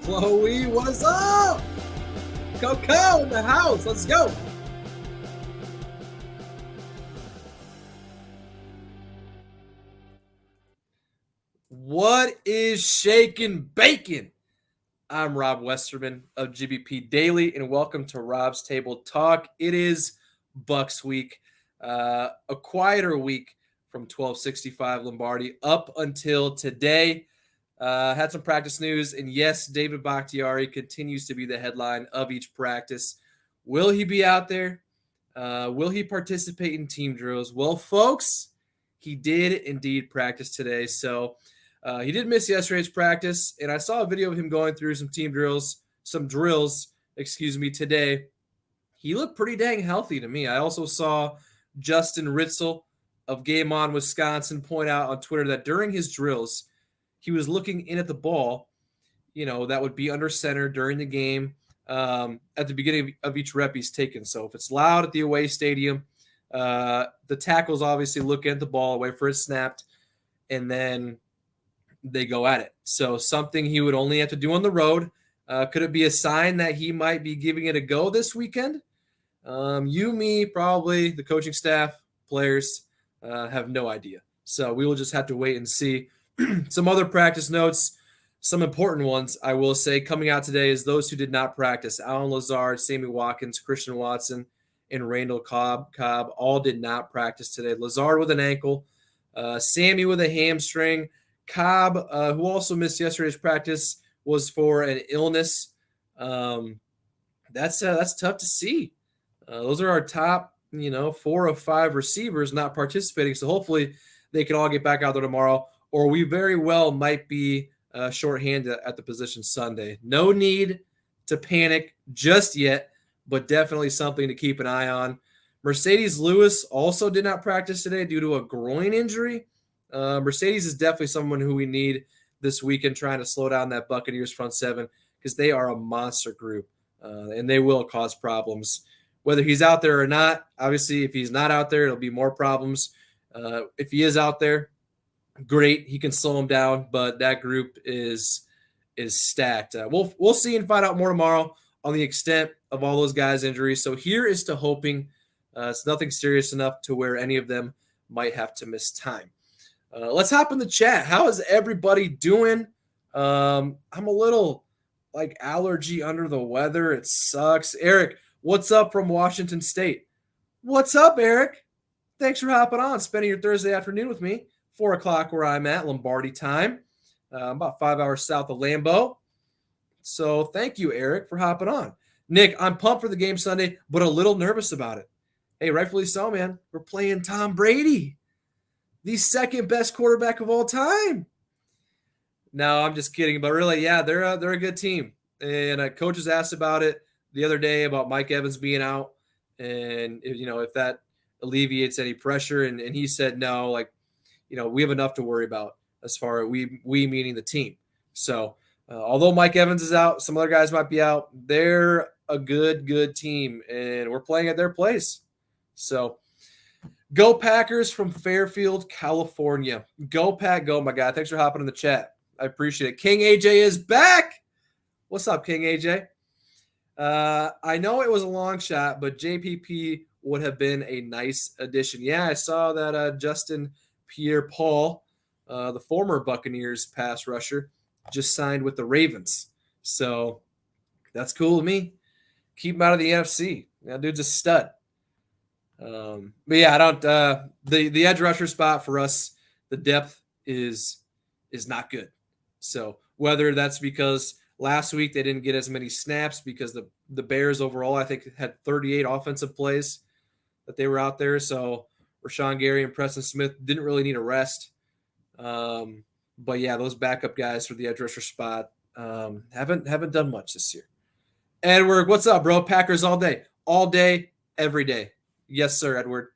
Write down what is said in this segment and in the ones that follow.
Chloe, what is up? Coco in the house. Let's go. What is shaking bacon? I'm Rob Westerman of GBP Daily, and welcome to Rob's Table Talk. It is Bucks week, a quieter week from 1265 Lombardi up until today. Had some practice news, and yes, David Bakhtiari continues to be the headline of each practice. Will he be out there? Will he participate in team drills? Well, folks, he did indeed practice today. So he did miss yesterday's practice, and I saw a video of him going through some drills, today. He looked pretty dang healthy to me. I also saw Justin Ritzel of Game On Wisconsin point out on Twitter that during his drills, he was looking in at the ball, that would be under center during the game at the beginning of each rep he's taken. So if it's loud at the away stadium, the tackles obviously look at the ball, wait for it snapped, and then they go at it. So something he would only have to do on the road. Could it be a sign that he might be giving it a go this weekend? Me, probably the coaching staff, players have no idea. So we will just have to wait and see. Some other practice notes, some important ones, I will say, coming out today is those who did not practice. Alan Lazard, Sammy Watkins, Christian Watson, and Randall Cobb all did not practice today. Lazard with an ankle, Sammy with a hamstring. Cobb, who also missed yesterday's practice, was for an illness. That's tough to see. Those are our top, 4 of 5 receivers not participating. So hopefully they can all get back out there tomorrow, or we very well might be shorthanded at the position Sunday. No need to panic just yet, but definitely something to keep an eye on. Mercedes Lewis also did not practice today due to a groin injury. Mercedes is definitely someone who we need this weekend, trying to slow down that Buccaneers front seven, because they are a monster group, and they will cause problems. Whether he's out there or not, obviously, if he's not out there, it'll be more problems. If he is out there, great, he can slow him down, but that group is stacked. We'll see and find out more tomorrow on the extent of all those guys' injuries. So here is to hoping it's nothing serious enough to where any of them might have to miss time. Let's hop in the chat. How is everybody doing? I'm a little allergy under the weather. It sucks. Eric, what's up from Washington State? What's up, Eric? Thanks for hopping on, spending your Thursday afternoon with me. 4 o'clock where I'm at, Lombardi time. About 5 hours south of Lambeau. So thank you, Eric, for hopping on. Nick, I'm pumped for the game Sunday, but a little nervous about it. Hey, rightfully so, man. We're playing Tom Brady, the second best quarterback of all time. No, I'm just kidding. But really, yeah, they're a good team. And coaches asked about it the other day about Mike Evans being out, and if that alleviates any pressure. And he said no, we have enough to worry about as far as we meaning the team. So although Mike Evans is out, some other guys might be out. They're a good team, and we're playing at their place. So. Go Packers from Fairfield, California. Go Pack, go, my guy. Thanks for hopping in the chat. I appreciate it. King AJ is back. What's up, King AJ? I know it was a long shot, but JPP would have been a nice addition. Yeah, I saw that Justin Pierre-Paul, the former Buccaneers pass rusher, just signed with the Ravens. So that's cool to me. Keep him out of the NFC. That dude's a stud. But yeah, I don't. The edge rusher spot for us, the depth is not good. So whether that's because last week they didn't get as many snaps because the Bears overall, I think, had 38 offensive plays that they were out there. So Rashawn Gary and Preston Smith didn't really need a rest. But yeah, those backup guys for the edge rusher spot haven't done much this year. Edward, what's up, bro? Packers all day, every day. Yes, sir, Edward.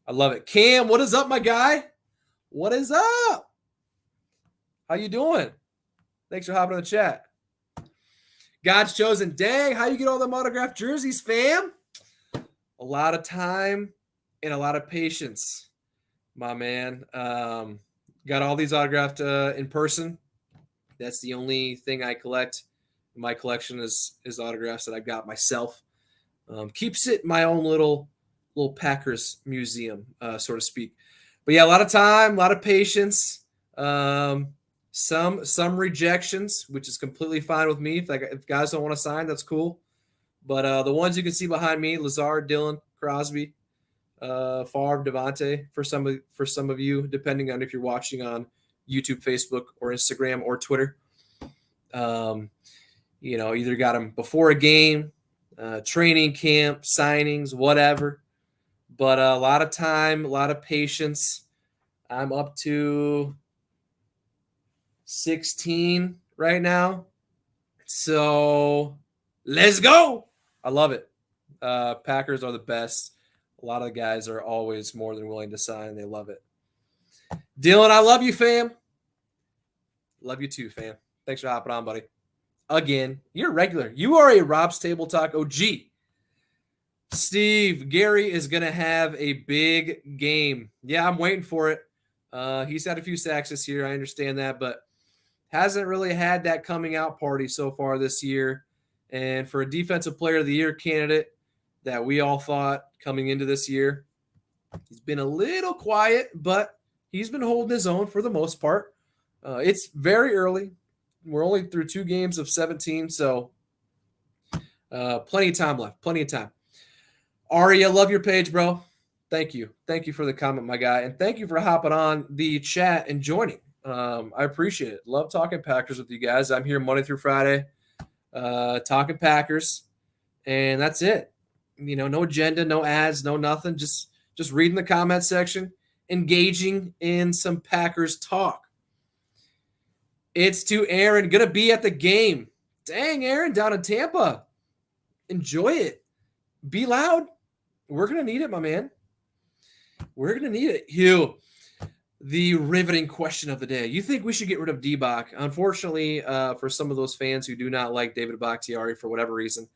I love it. Cam, what is up, my guy? What is up? How you doing? Thanks for hopping in the chat. God's chosen. Dang, how you get all them autographed jerseys, fam? A lot of time and a lot of patience, my man. Got all these autographed in person. That's the only thing I collect my collection is autographs that I got myself. Keeps it my own little Packers museum, so to speak. But yeah, a lot of time, a lot of patience, some rejections, which is completely fine with me. If guys don't want to sign, that's cool. But the ones you can see behind me: Lazard, Dylan, Crosby, Favre, Devontae. For some of you, depending on if you're watching on YouTube, Facebook, or Instagram or Twitter. Either got them before a game, training camp, signings, whatever. But a lot of time, a lot of patience. I'm up to 16 right now. So let's go. I love it. Packers are the best. A lot of the guys are always more than willing to sign. They love it. Dylan, I love you, fam. Love you too, fam. Thanks for hopping on, buddy. Again, you're regular. You are a Rob's Table Talk OG. Steve, Gary is going to have a big game. Yeah, I'm waiting for it. He's had a few sacks this year. I understand that, but hasn't really had that coming out party so far this year. And for a Defensive Player of the Year candidate that we all thought coming into this year, he's been a little quiet, but he's been holding his own for the most part. It's very early. We're only through 2 games of 17, so plenty of time left. Plenty of time. Ari, I love your page, bro. Thank you. Thank you for the comment, my guy. And thank you for hopping on the chat and joining. I appreciate it. Love talking Packers with you guys. I'm here Monday through Friday talking Packers, and that's it. No agenda, no ads, no nothing. Just reading the comment section, engaging in some Packers talk. It's to Aaron. Going to be at the game. Dang, Aaron, down in Tampa. Enjoy it. Be loud. We're going to need it, my man. We're going to need it. Hugh, the riveting question of the day. You think we should get rid of D-Bach? Unfortunately, for some of those fans who do not like David Bakhtiari for whatever reason,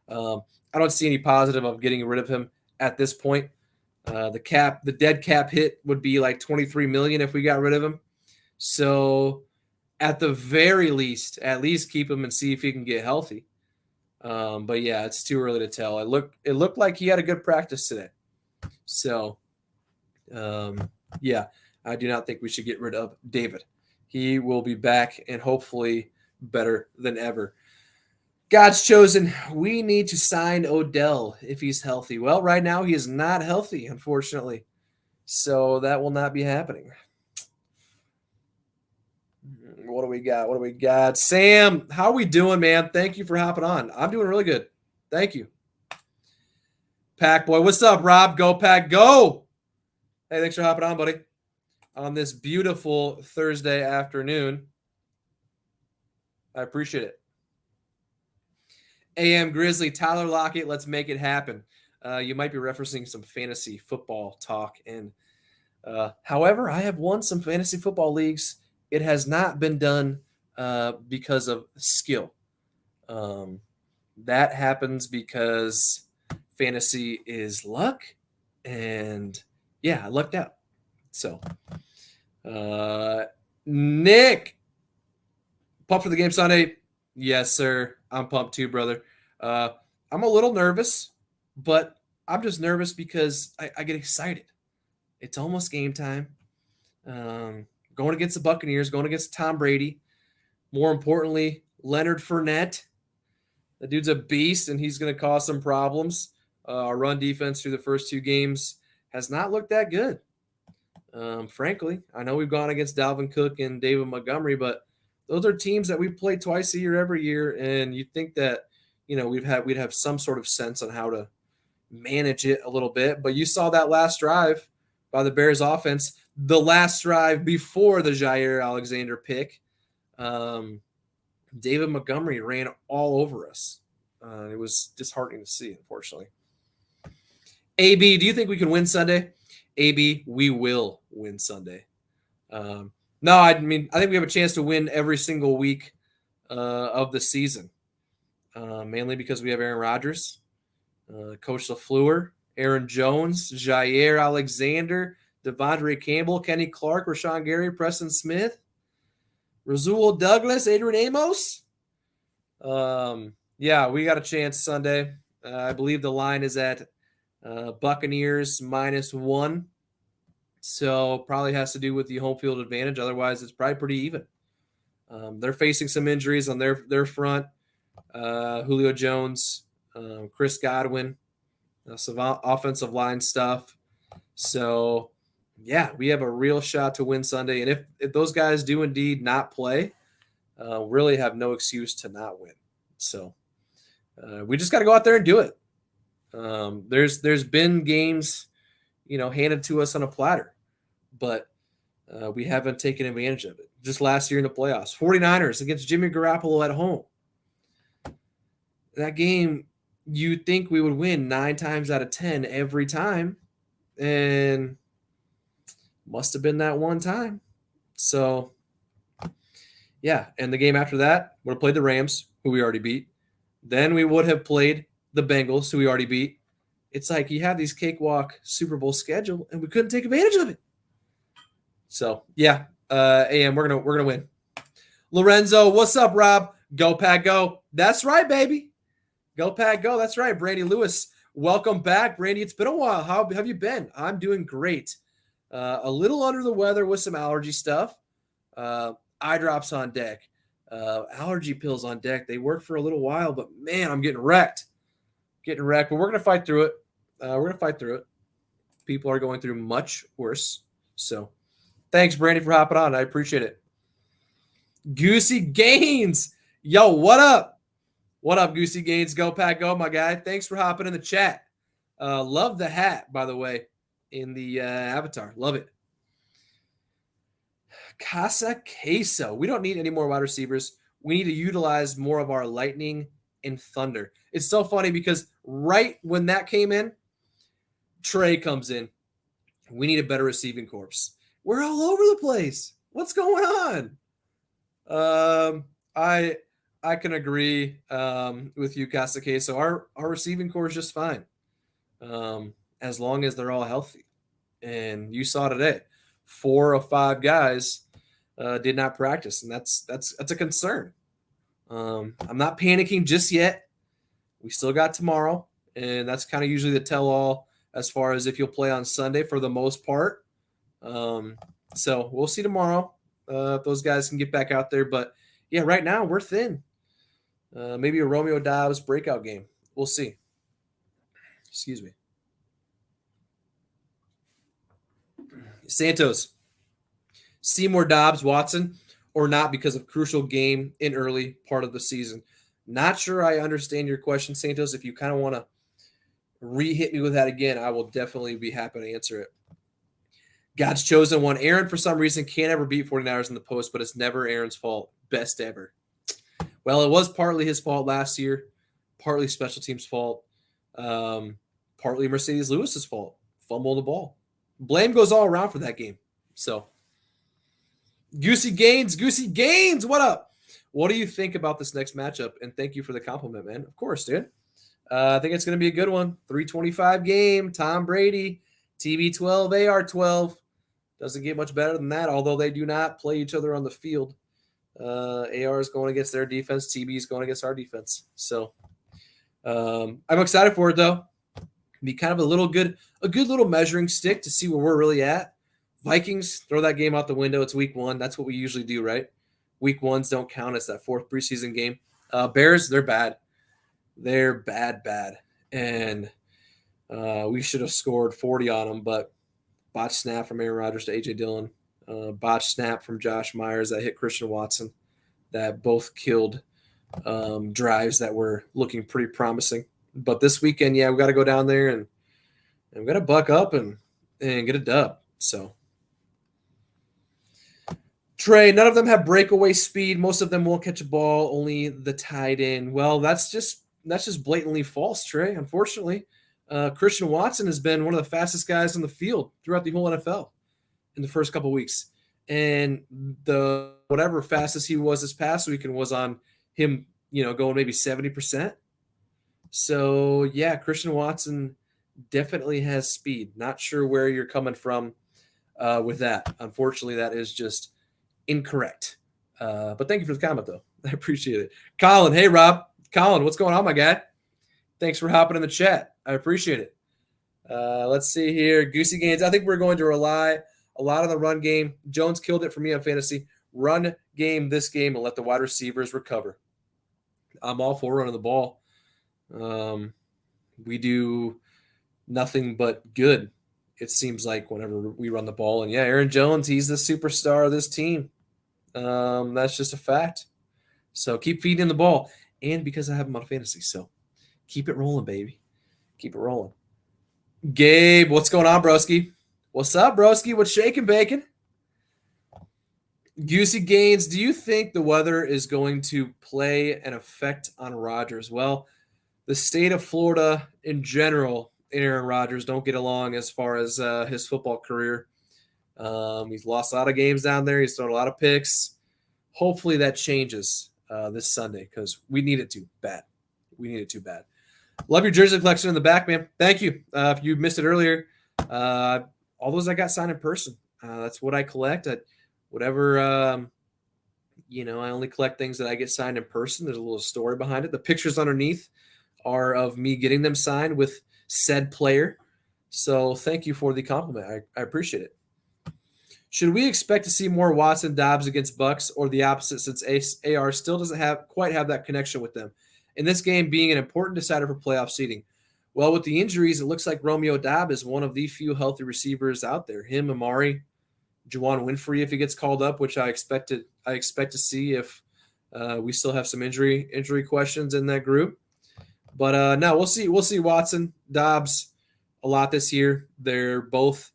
I don't see any positive of getting rid of him at this point. The dead cap hit would be like $23 million if we got rid of him. So at the very least, at least keep him and see if he can get healthy. But yeah, it's too early to tell. It looked like he had a good practice today. So, yeah, I do not think we should get rid of David. He will be back and hopefully better than ever. God's chosen. We need to sign Odell if he's healthy. Well, right now he is not healthy, unfortunately. So that will not be happening. What do we got? Sam, how are we doing, man? Thank you for hopping on. I'm doing really good. Thank you. Pack boy, what's up, Rob? Go Pack, go! Hey, thanks for hopping on, buddy. On this beautiful Thursday afternoon. I appreciate it. AM Grizzly, Tyler Lockett, let's make it happen. You might be referencing some fantasy football talk. And however, I have won some fantasy football leagues. It has not been done because of skill. That happens because fantasy is luck. And yeah, I lucked out. So, Nick, pumped for the game Sunday? Yes, sir. I'm pumped too, brother. I'm a little nervous, but I'm just nervous because I get excited. It's almost game time. Going against the Buccaneers, going against Tom Brady. More importantly, Leonard Fournette. The dude's a beast, and he's going to cause some problems. Our run defense through the first 2 games has not looked that good. Frankly, I know we've gone against Dalvin Cook and David Montgomery, but those are teams that we play twice a year, every year, and you'd think that we'd have some sort of sense on how to manage it a little bit. But you saw that last drive by the Bears offense, the last drive before the Jair Alexander pick. David Montgomery ran all over us. It was disheartening to see, unfortunately. AB, do you think we can win Sunday? AB, we will win Sunday. No, I think we have a chance to win every single week of the season, mainly because we have Aaron Rodgers, Coach LaFleur, Aaron Jones, Jair Alexander, Devondre Campbell, Kenny Clark, Rashawn Gary, Preston Smith, Rasul Douglas, Adrian Amos. Yeah, we got a chance Sunday. I believe the line is at Buccaneers -1. So probably has to do with the home field advantage. Otherwise, it's probably pretty even. They're facing some injuries on their front. Julio Jones, Chris Godwin, some offensive line stuff. So, yeah, we have a real shot to win Sunday. And if those guys do indeed not play, really have no excuse to not win. So, we just got to go out there and do it. There's been games, handed to us on a platter, but we haven't taken advantage of it. Just last year in the playoffs, 49ers against Jimmy Garoppolo at home. That game, you'd think we would win 9 times out of 10 every time, and must have been that one time. So, yeah, and the game after that would have played the Rams, who we already beat. Then we would have played the Bengals, who we already beat. It's like you have these cakewalk Super Bowl schedule, and we couldn't take advantage of it. So, yeah, AM, we're gonna win. Lorenzo, what's up, Rob? Go Pack, go! That's right, baby. Go Pack, go! That's right, Brandy Lewis. Welcome back, Brandy. It's been a while. How have you been? I'm doing great. A little under the weather with some allergy stuff. Eye drops on deck. Allergy pills on deck. They work for a little while, but man, I'm getting wrecked. But we're gonna fight through it. People are going through much worse. So, thanks, Brandy, for hopping on. I appreciate it. Goosey Gaines. Yo, what up? What up, Goosey Gaines? Go Pack, go, my guy. Thanks for hopping in the chat. Love the hat, by the way, in the avatar. Love it. Casa Queso. We don't need any more wide receivers. We need to utilize more of our lightning and thunder. It's so funny because right when that came in, Trey comes in. We need a better receiving corps. We're all over the place. What's going on? I can agree with you, Casa Queso. Our receiving corps is just fine, as long as they're all healthy. And you saw today, 4 of 5 guys did not practice, and that's a concern. I'm not panicking just yet. We still got tomorrow, and that's kind of usually the tell-all as far as if you'll play on Sunday for the most part. So we'll see tomorrow if those guys can get back out there. But, yeah, right now we're thin. Maybe a Romeo Dobbs breakout game. We'll see. Excuse me. Santos, Seymour, Dobbs, Watson, or not because of crucial game in early part of the season. Not sure I understand your question, Santos. If you kind of want to re-hit me with that again, I will definitely be happy to answer it. God's chosen one. Aaron, for some reason, can't ever beat 49ers in the post, but it's never Aaron's fault. Best ever. Well, it was partly his fault last year, partly special teams' fault, partly Mercedes Lewis's fault. Fumbled the ball. Blame goes all around for that game. So, Goosey Gaines, what up? What do you think about this next matchup? And thank you for the compliment, man. Of course, dude. I think it's going to be a good one. 325 game, Tom Brady, TB12, AR12. Doesn't get much better than that, although they do not play each other on the field. AR is going against their defense. TB is going against our defense. So I'm excited for it, though. Be kind of a good little measuring stick to see where we're really at. Vikings, throw that game out the window. It's week 1. That's what we usually do, right? Week 1s don't count as that 4th preseason game. Bears, they're bad. They're bad. And we should have scored 40 on them, but botched snap from Aaron Rodgers to A.J. Dillon. Botched snap from Josh Myers that hit Christian Watson. That both killed drives that were looking pretty promising. But this weekend, yeah, we got to go down there and we got to buck up and get a dub. So, Trey, none of them have breakaway speed. Most of them won't catch a ball. Only the tight end. Well, that's just blatantly false, Trey. Unfortunately, Christian Watson has been one of the fastest guys on the field throughout the whole NFL in the first couple of weeks, and the whatever fastest he was this past weekend was on him, going maybe 70%. So, yeah, Christian Watson definitely has speed. Not sure where you're coming from with that. Unfortunately, that is just incorrect. But thank you for the comment, though. I appreciate it. Colin, hey, Rob. Colin, what's going on, my guy? Thanks for hopping in the chat. I appreciate it. Let's see here. Goosey Gaines. I think we're going to rely a lot on the run game. Jones killed it for me on fantasy. Run game this game and let the wide receivers recover. I'm all for running the ball. We do nothing but good, it seems like, whenever we run the ball. And yeah, Aaron Jones, he's the superstar of this team. That's just a fact. So keep feeding the ball. And because I have him on fantasy, so keep it rolling, baby. Keep it rolling. Gabe, what's going on, broski? What's up, broski? What's shaking, bacon? Goosey Gaines, do you think the weather is going to play an effect on Rodgers? Well, the state of Florida in general and Aaron Rodgers don't get along as far as his football career. He's lost a lot of games down there. He's thrown a lot of picks. Hopefully that changes this Sunday because we need it to bad. We need it too bad. Love your jersey collection in the back, man. Thank you. If you missed it earlier, all those I got signed in person. That's what I collect. Whatever, I only collect things that I get signed in person. There's a little story behind it. The pictures underneath are of me getting them signed with said player. So thank you for the compliment. I appreciate it. Should we expect to see more Watson Dobbs against Bucks or the opposite since AR still doesn't quite have that connection with them? In this game being an important decider for playoff seeding. Well, with the injuries, it looks like Romeo Doubs is one of the few healthy receivers out there. Him, Amari, Juwan Winfrey, if he gets called up, which I expect to see if we still have some injury questions in that group. But no, we'll see. We'll see Watson, Dobbs a lot this year. They're both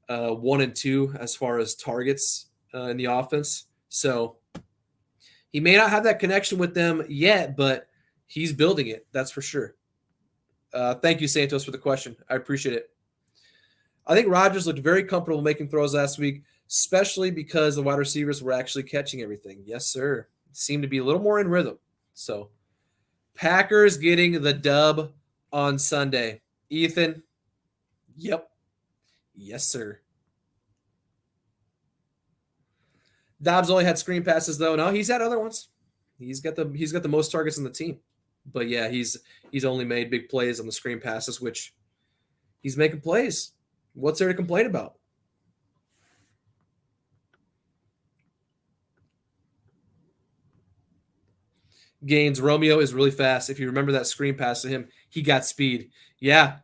1 and 2 as far as targets in the offense. So he may not have that connection with them yet, but he's building it. That's for sure. Thank you, Santos, for the question. I appreciate it. I think Rodgers looked very comfortable making throws last week, especially because the wide receivers were actually catching everything. Yes, sir. Seemed to be a little more in rhythm. So Packers getting the dub on Sunday. Ethan, yep. Yes, sir. Dobbs only had screen passes, though. No, he's had other ones. He's got the most targets on the team. But yeah, he's only made big plays on the screen passes, which he's making plays. What's there to complain about? Gaines, Romeo is really fast. If you remember that screen pass to him, he got speed. Yeah.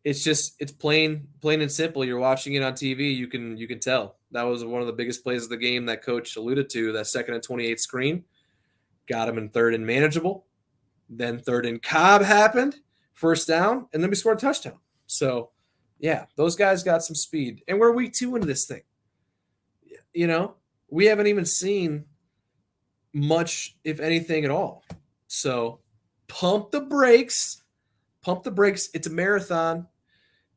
It's plain and simple. You're watching it on TV. You can tell. That was one of the biggest plays of the game that coach alluded to, that 2nd and 28 screen. Got him in 3rd and manageable. Then 3rd and Cobb happened, 1st down, and then we scored a touchdown. So, yeah, those guys got some speed. And we're week 2 into this thing. We haven't even seen much, if anything at all. So, pump the brakes. Pump the brakes. It's a marathon.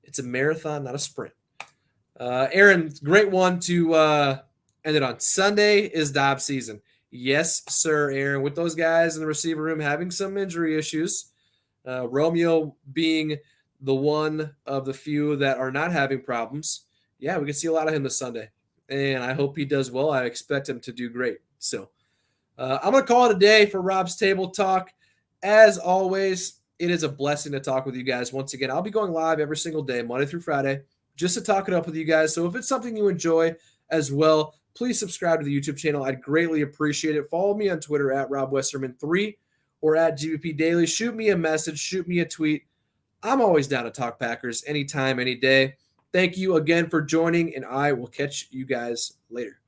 It's a marathon, not a sprint. Aaron, great one to end it on. Sunday is Dobbs season. Yes, sir, Aaron. With those guys in the receiver room having some injury issues, Romeo being the one of the few that are not having problems, yeah, we can see a lot of him this Sunday. And I hope he does well. I expect him to do great. So I'm going to call it a day for Rob's Table Talk. As always, it is a blessing to talk with you guys. Once again, I'll be going live every single day, Monday through Friday, just to talk it up with you guys. So if it's something you enjoy as well, please subscribe to the YouTube channel. I'd greatly appreciate it. Follow me on Twitter at RobWesterman3 or at GBP Daily. Shoot me a message. Shoot me a tweet. I'm always down to talk Packers anytime, any day. Thank you again for joining, and I will catch you guys later.